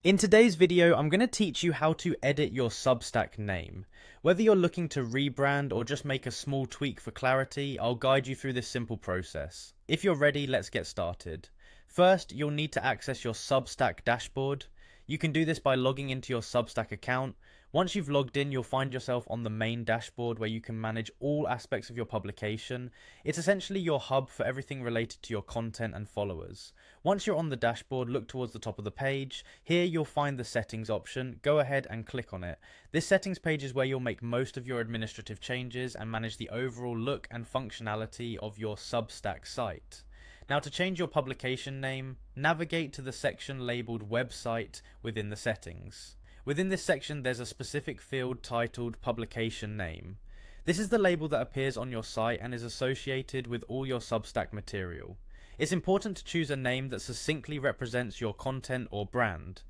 In today's video, I'm going to teach you how to edit your Substack name. Whether you're looking to rebrand or just make a small tweak for clarity, I'll guide you through this simple process. If you're ready, let's get started. First, you'll need to access your Substack dashboard. You can do this by logging into your Substack account. Once you've logged in, you'll find yourself on the main dashboard where you can manage all aspects of your publication. It's essentially your hub for everything related to your content and followers. Once you're on the dashboard, look towards the top of the page. Here you'll find the settings option. Go ahead and click on it. This settings page is where you'll make most of your administrative changes and manage the overall look and functionality of your Substack site. Now, to change your publication name, navigate to the section labeled Website within the settings. Within this section, there's a specific field titled Publication Name. This is the label that appears on your site and is associated with all your Substack material. It's important to choose a name that succinctly represents your content or brand.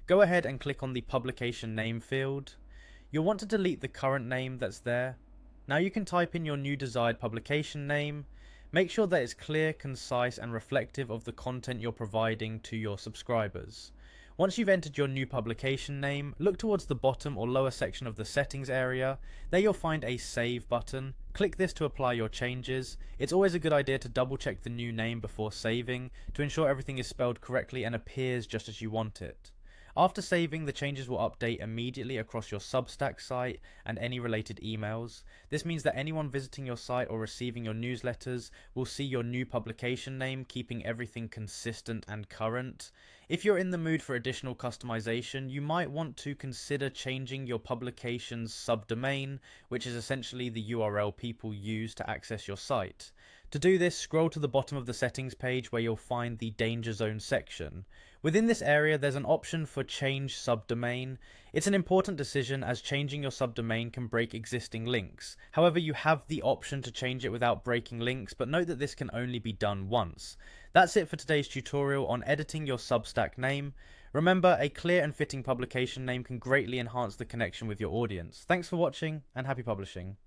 Go ahead and click on the Publication Name field. You'll want to delete the current name that's there. Now you can type in your new desired publication name. Make sure that it's clear, concise, and reflective of the content you're providing to your subscribers. Once you've entered your new publication name, look towards the bottom or lower section of the settings area. There you'll find a Save button. Click this to apply your changes. It's always a good idea to double check the new name before saving to ensure everything is spelled correctly and appears just as you want it. After saving, the changes will update immediately across your Substack site and any related emails. This means that anyone visiting your site or receiving your newsletters will see your new publication name, keeping everything consistent and current. If you're in the mood for additional customization, you might want to consider changing your publication's subdomain, which is essentially the URL people use to access your site. To do this, scroll to the bottom of the settings page where you'll find the Danger Zone section. Within this area, there's an option for Change Subdomain. It's an important decision as changing your subdomain can break existing links. However, you have the option to change it without breaking links, but note that this can only be done once. That's it for today's tutorial on editing your Substack name. Remember, a clear and fitting publication name can greatly enhance the connection with your audience. Thanks for watching and happy publishing.